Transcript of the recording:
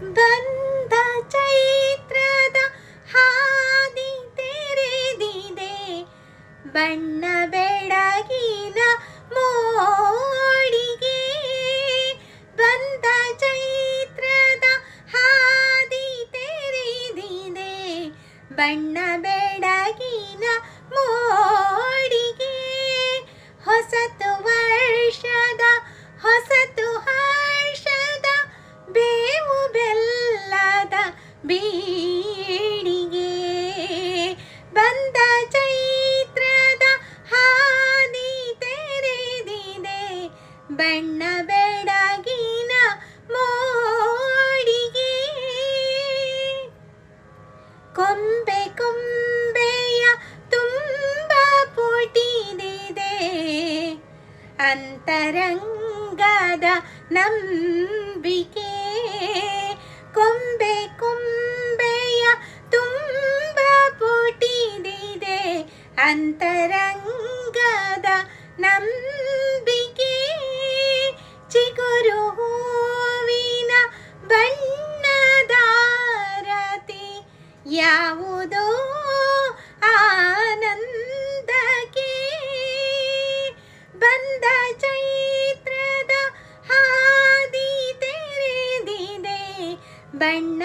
ಬಂದ ಚೈತ್ರದ ಹಾದಿ ತೆರೆದಿದೆ, ಬಣ್ಣ ಬೆಳಗಿನ ಮೋಡಿಗೆ. ಬಂದ ಚೈತ್ರದ ಹಾದಿ ತೆರೆದಿದೆ, ಬಣ್ಣ ಬೆಳಗಿನ ಮೋಡಿಗೆ. ಹೊಸತು ವರ್ಷದ ಹೊಸತು ಹರ್ಷದ ಬೇವು ಬೆಲ್ಲದ ಬೀಡಿಗೆ. ಬಂದ ಚೈತ್ರದ ಹಾದಿ ತೆರೆದಿದೆ, ಬಣ್ಣ ಬೆಳಗಿನ ಮೋಡಿಗೆ. ಕೊಂಬೆ ಕೊಂಬೆಯ ತುಂಬ ಪುಟಿದಿದೆ, ಅಂತರಂಗದ ನಂಬಿಕೆ. ಕೊಂಬೆ ಕೊಂಬೆಯ ತುಂಬ ಪುಟಿದಿದೆ, ಅಂತರಂಗದ ನಂಬಿಕೆ. ಚಿಗುರು ಹೂವಿನ ಬಣ್ಣದಾರತಿ ಯಾವುದೋ ಆನಂದಕ್ಕೆ. ಬಂದ ಚೈತ್ರದ ಹಾದಿ ತೆರೆದಿದೆ, ಬಣ್ಣ